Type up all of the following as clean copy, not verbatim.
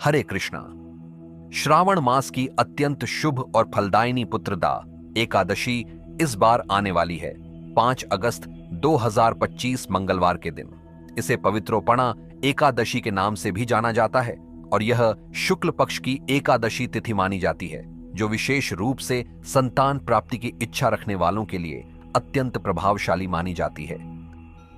हरे कृष्णा। श्रावण मास की अत्यंत शुभ और फलदायिनी पुत्रदा एकादशी इस बार आने वाली है 5 अगस्त 2025 मंगलवार के दिन। इसे पवित्रोपणा एकादशी के नाम से भी जाना जाता है और यह शुक्ल पक्ष की एकादशी तिथि मानी जाती है, जो विशेष रूप से संतान प्राप्ति की इच्छा रखने वालों के लिए अत्यंत प्रभावशाली मानी जाती है।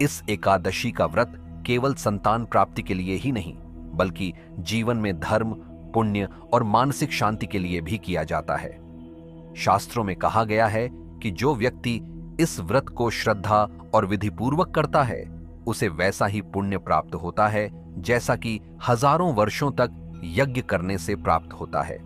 इस एकादशी का व्रत केवल संतान प्राप्ति के लिए ही नहीं, बल्कि जीवन में धर्म, पुण्य और मानसिक शांति के लिए भी किया जाता है। शास्त्रों में कहा गया है कि जो व्यक्ति इस व्रत को श्रद्धा और विधि पूर्वक करता है, उसे वैसा ही पुण्य प्राप्त होता है जैसा कि हजारों वर्षों तक यज्ञ करने से प्राप्त होता है।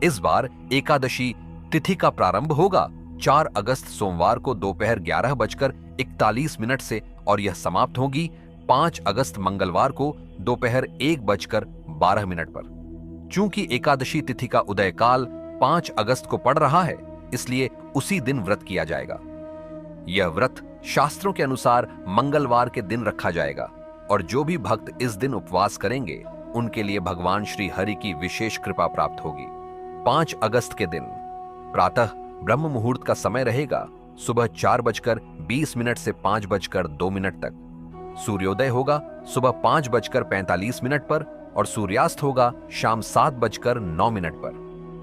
इस बार एकादशी तिथि का प्रारंभ होगा 4 अगस्त सोमवार को दोपहर 11:41 से और यह समाप्त होगी 5 अगस्त मंगलवार को दोपहर 1:12 पर। चूंकि एकादशी तिथि का उदय काल 5 अगस्त को पड़ रहा है, इसलिए उसी दिन व्रत किया जाएगा। यह व्रत शास्त्रों के अनुसार मंगलवार के दिन रखा जाएगा और जो भी भक्त इस दिन उपवास करेंगे, उनके लिए भगवान श्री हरि की विशेष कृपा प्राप्त होगी। 5 अगस्त के दिन प्रातः ब्रह्म मुहूर्त का समय रहेगा सुबह 4:20 से 5:02 तक। सूर्योदय होगा सुबह 5:45 पर और सूर्यास्त होगा शाम 7:09 पर।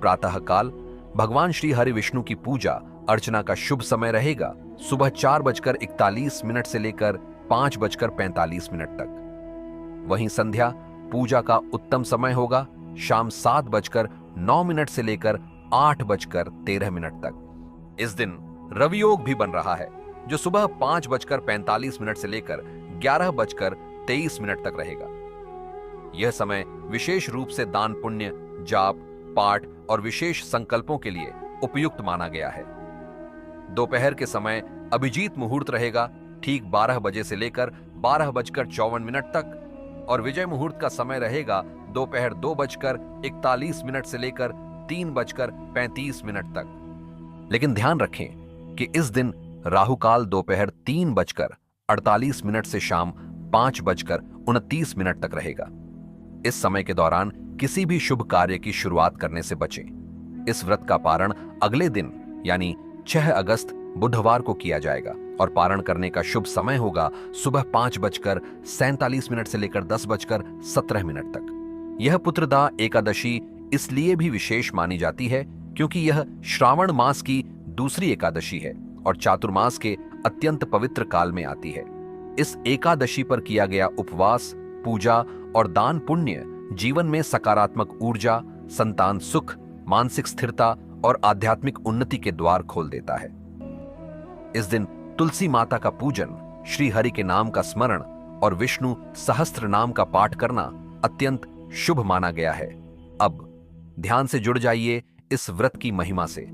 प्रातः काल भगवान श्री हरि विष्णु की पूजा अर्चना का शुभ समय रहेगा सुबह 4:41 से लेकर 5:45 तक। वहीं संध्या पूजा का उत्तम समय होगा शाम 7:09 से लेकर 8:13 तक। इस दिन रवि योग भी बन रहा है, जो सुबह 5:45 से लेकर 11:23 तक रहेगा। यह समय विशेष रूप से दान पुण्य, जाप, पाठ और विशेष संकल्पों के लिए उपयुक्त माना गया है। दोपहर के समय अभिजीत मुहूर्त रहेगा ठीक 12 बजे से लेकर 12:54 तक और विजय मुहूर्त का समय रहेगा दोपहर 2:41 से लेकर 3:35 तक। लेकिन ध्यान रखें कि इस दिन राहु काल दोपहर 3:48 से शाम 5:29 तक रहेगा। इस समय के दौरान किसी भी शुभ कार्य की शुरुआत करने से बचें। इस व्रत का पारण अगले दिन यानी 6 अगस्त बुधवार को किया जाएगा और पारण करने का शुभ समय होगा सुबह 5:47 से लेकर 10:17 तक। यह पुत्रदा एकादशी इसलिए भी विशेष मानी जाती है क्योंकि यह श्रावण मास की दूसरी एकादशी है और चातुर्मास के अत्यंत पवित्र काल में आती है। इस एकादशी पर किया गया उपवास, पूजा और दान पुण्य जीवन में सकारात्मक ऊर्जा, संतान सुख, मानसिक स्थिरता और आध्यात्मिक उन्नति के द्वार खोल देता है। इस दिन तुलसी माता का पूजन, श्री हरि के नाम का स्मरण और विष्णु सहस्त्र नाम का पाठ करना अत्यंत शुभ माना गया है। अब ध्यान से जुड़ जाइए इस व्रत की महिमा से,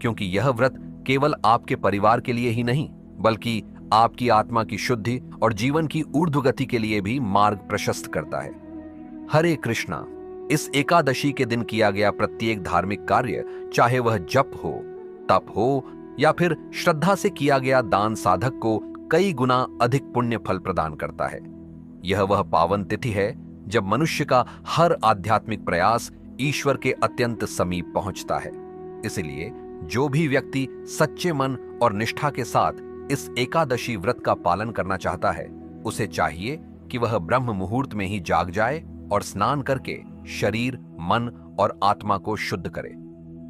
क्योंकि यह व्रत केवल आपके परिवार के लिए ही नहीं, बल्कि आपकी आत्मा की शुद्धि और जीवन की ऊर्ध्वगति के लिए भी मार्ग प्रशस्त करता है। हरे कृष्णा। इस एकादशी के दिन किया गया प्रत्येक धार्मिक कार्य, चाहे वह जप हो, तप हो या फिर श्रद्धा से किया गया दान, साधक को कई गुना अधिक पुण्य फल प्रदान करता है। यह वह पावन तिथि है जब मनुष्य का हर आध्यात्मिक प्रयास ईश्वर के अत्यंत समीप पहुंचता है। इसलिए जो भी व्यक्ति सच्चे मन और निष्ठा के साथ इस एकादशी व्रत का पालन करना चाहता है, उसे चाहिए कि वह ब्रह्म मुहूर्त में ही जाग जाए और स्नान करके शरीर, मन और आत्मा को शुद्ध करे।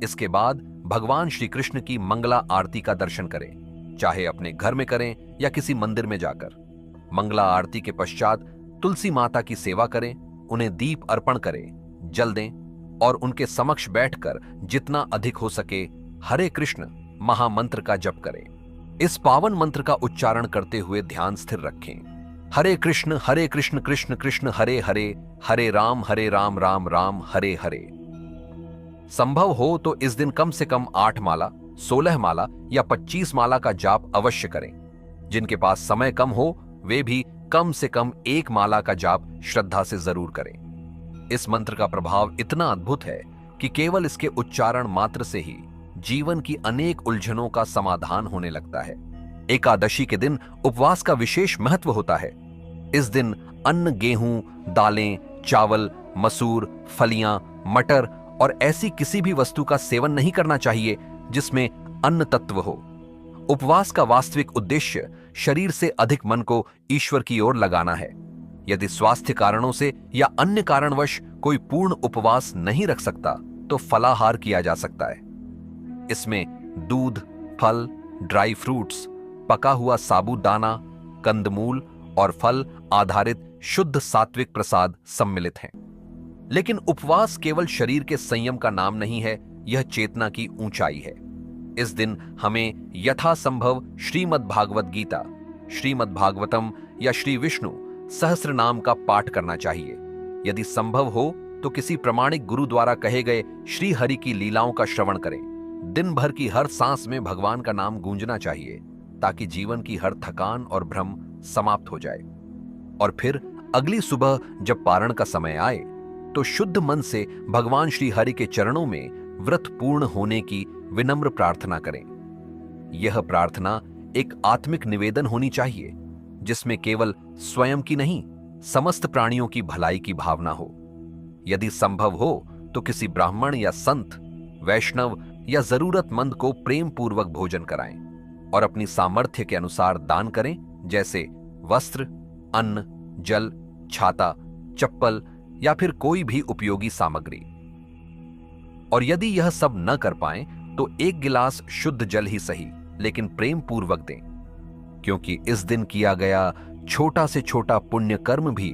इसके बाद भगवान श्री कृष्ण की मंगला आरती का दर्शन करें, चाहे अपने घर में करें या किसी मंदिर में जाकर। मंगला आरती के पश्चात तुलसी माता की सेवा करें, उन्हें दीप अर्पण करें, जल दें और उनके समक्ष बैठकर जितना अधिक हो सके हरे कृष्ण महामंत्र का जप करें। इस पावन मंत्र का उच्चारण करते हुए ध्यान स्थिर रखें। हरे कृष्ण कृष्ण कृष्ण हरे हरे, हरे राम राम राम हरे हरे। संभव हो तो इस दिन कम से कम 8 माला, 16 माला या 25 माला का जाप अवश्य करें। जिनके पास समय कम हो, वे भी कम से कम 1 माला का जाप श्रद्धा से जरूर करें। इस मंत्र का प्रभाव इतना अद्भुत है कि केवल इसके उच्चारण मात्र से ही जीवन की अनेक उलझनों का समाधान होने लगता है। एकादशी के दिन उपवास का विशेष महत्व होता है। इस दिन अन्न, गेहूं, दालें, चावल, मसूर, फलियां, मटर और ऐसी किसी भी वस्तु का सेवन नहीं करना चाहिए जिसमें अन्न तत्व हो। उपवास का वास्तविक उद्देश्य शरीर से अधिक मन को ईश्वर की ओर लगाना है। यदि स्वास्थ्य कारणों से या अन्य कारणवश कोई पूर्ण उपवास नहीं रख सकता तो फलाहार किया जा सकता है। इसमें दूध, फल, ड्राई फ्रूट्स, पका हुआ साबूदाना, कंदमूल और फल आधारित शुद्ध सात्विक प्रसाद सम्मिलित हैं। लेकिन उपवास केवल शरीर के संयम का नाम नहीं है, यह चेतना की ऊंचाई है। इस दिन हमें यथासंभव श्रीमद् भागवत गीता, श्रीमद् भागवतम या श्री विष्णु सहस्त्र नाम का पाठ करना चाहिए। यदि संभव हो तो किसी प्रमाणिक गुरु द्वारा कहे गए श्री हरि की लीलाओं का श्रवण करें। दिन भर की हर सांस में भगवान का नाम गूंजना चाहिए ताकि जीवन की हर थकान और भ्रम समाप्त हो जाए। और फिर अगली सुबह जब पारण का समय आए तो शुद्ध मन से भगवान श्री हरि के चरणों में व्रत पूर्ण होने की विनम्र प्रार्थना करें। यह प्रार्थना एक आत्मिक निवेदन होनी चाहिए जिसमें केवल स्वयं की नहीं, समस्त प्राणियों की भलाई की भावना हो। यदि संभव हो तो किसी ब्राह्मण या संत, वैष्णव या जरूरतमंद को प्रेम पूर्वक भोजन कराएं और अपनी सामर्थ्य के अनुसार दान करें, जैसे वस्त्र, अन्न, जल, छाता, चप्पल या फिर कोई भी उपयोगी सामग्री। और यदि यह सब न कर पाएं तो एक गिलास शुद्ध जल ही सही, लेकिन प्रेम पूर्वक दें, क्योंकि इस दिन किया गया छोटा से छोटा पुण्य कर्म भी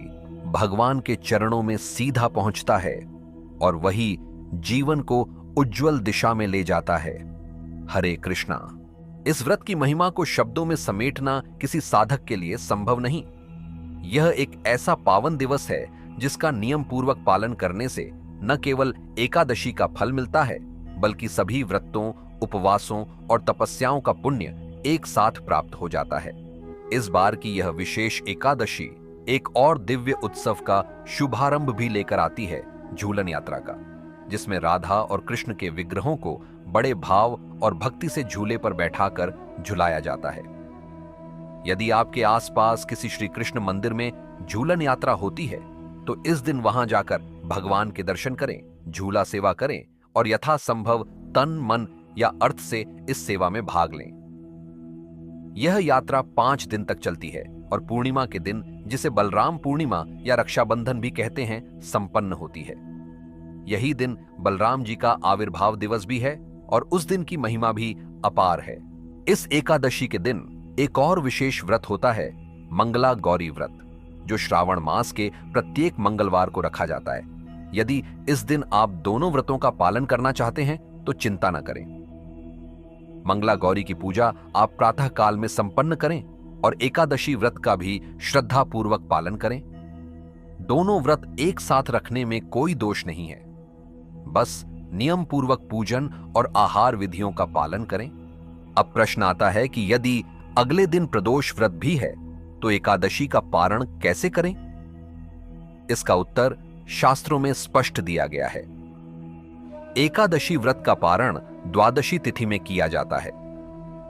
भगवान के चरणों में सीधा पहुंचता है और वही जीवन को उज्जवल दिशा में ले जाता है। हरे कृष्णा। इस व्रत की महिमा को शब्दों में समेटना किसी साधक के लिए संभव नहीं। यह एक ऐसा पावन दिवस है जिसका नियम पूर्वक पालन करने से न केवल एकादशी का फल मिलता है, बल्कि सभी व्रतों, उपवासों और तपस्याओं का पुण्य एक साथ प्राप्त हो जाता है। इस बार की यह विशेष एकादशी एक और दिव्य उत्सव का शुभारंभ भी लेकर आती है, झूलन यात्रा का, जिसमें राधा और कृष्ण के विग्रहों को बड़े भाव और भक्ति से झूले पर बैठाकर झुलाया जाता है। यदि आपके आसपास किसी श्री कृष्ण मंदिर में झूलन यात्रा होती है तो इस दिन वहां जाकर भगवान के दर्शन करें, झूला सेवा करें और यथासंभव तन, मन या अर्थ से इस सेवा में भाग लें। यह यात्रा 5 दिन तक चलती है और पूर्णिमा के दिन, जिसे बलराम पूर्णिमा या रक्षाबंधन भी कहते हैं, संपन्न होती है। यही दिन बलराम जी का आविर्भाव दिवस भी है और उस दिन की महिमा भी अपार है। इस एकादशी के दिन एक और विशेष व्रत होता है, मंगला गौरी व्रत, जो श्रावण मास के प्रत्येक मंगलवार को रखा जाता है। यदि इस दिन आप दोनों व्रतों का पालन करना चाहते हैं तो चिंता न करें। मंगला गौरी की पूजा आप प्रातः काल में संपन्न करें और एकादशी व्रत का भी श्रद्धा पूर्वक पालन करें। दोनों व्रत एक साथ रखने में कोई दोष नहीं है, बस नियम पूर्वक पूजन और आहार विधियों का पालन करें। अब प्रश्न आता है कि यदि अगले दिन प्रदोष व्रत भी है तो एकादशी का पारण कैसे करें? इसका उत्तर शास्त्रों में स्पष्ट दिया गया है। एकादशी व्रत का पारण द्वादशी तिथि में किया जाता है।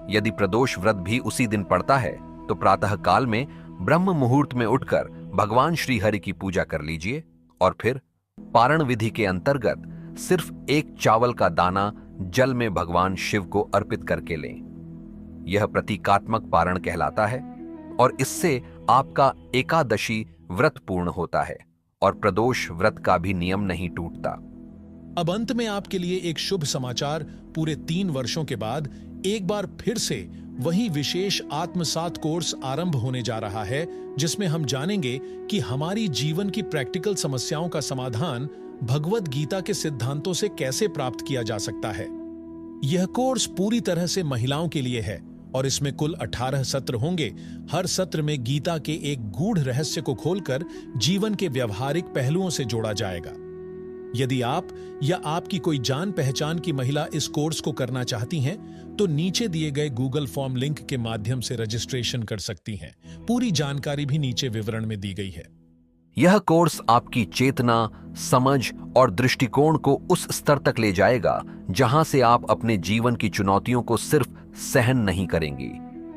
यदि प्रदोष व्रत भी उसी दिन पड़ता है तो प्रातः काल में ब्रह्म मुहूर्त में उठकर भगवान श्री हरि की पूजा कर लीजिए और फिर पारण विधि के अंतर्गत सिर्फ एक चावल का दाना जल में भगवान शिव को अर्पित करके लें। यह प्रतीकात्मक पारण कहलाता है और इससे आपका एकादशी व्रत पूर्ण होता है और प्रदोष व्रत का भी नियम नहीं टूटता। अब अंत में आपके लिए एक शुभ समाचार। पूरे 3 वर्षों के बाद एक बार फिर से वही विशेष आत्मसात कोर्स आरंभ होने जा रहा है, जिसमें हम जानेंगे कि हमारी जीवन की प्रैक्टिकल समस्याओं का समाधान भगवत गीता के सिद्धांतों से कैसे प्राप्त किया जा सकता है। यह कोर्स पूरी तरह से महिलाओं के लिए है और इसमें कुल 18 सत्र होंगे। हर सत्र में गीता के एक गूढ़ रहस्य को खोलकर जीवन के व्यवहारिक पहलुओं से जोड़ा जाएगा। यदि आप या आपकी कोई जान पहचान की महिला इस कोर्स को करना चाहती हैं, तो नीचे दिए गए गूगल फॉर्म लिंक के माध्यम से रजिस्ट्रेशन कर सकती हैं। पूरी जानकारी भी नीचे विवरण में दी गई है। यह कोर्स आपकी चेतना, समझ और दृष्टिकोण को उस स्तर तक ले जाएगा जहां से आप अपने जीवन की चुनौतियों को सिर्फ सहन नहीं करेंगी,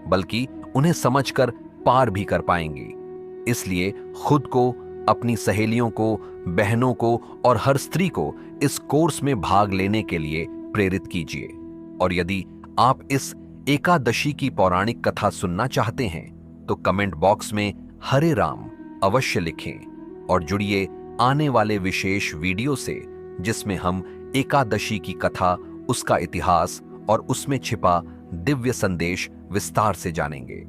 बल्कि उन्हें समझकर पार भी कर पाएंगी। इसलिए खुद को, अपनी सहेलियों को, बहनों को और हर स्त्री को इस कोर्स में भाग लेने के लिए प्रेरित कीजिए। और यदि आप इस एकादशी की पौराणिक कथा सुनना चाहते हैं तो कमेंट बॉक्स में हरे राम अवश्य लिखें और जुड़िए आने वाले विशेष वीडियो से, जिसमें हम एकादशी की कथा, उसका इतिहास और उसमें छिपा दिव्य संदेश विस्तार से जानेंगे।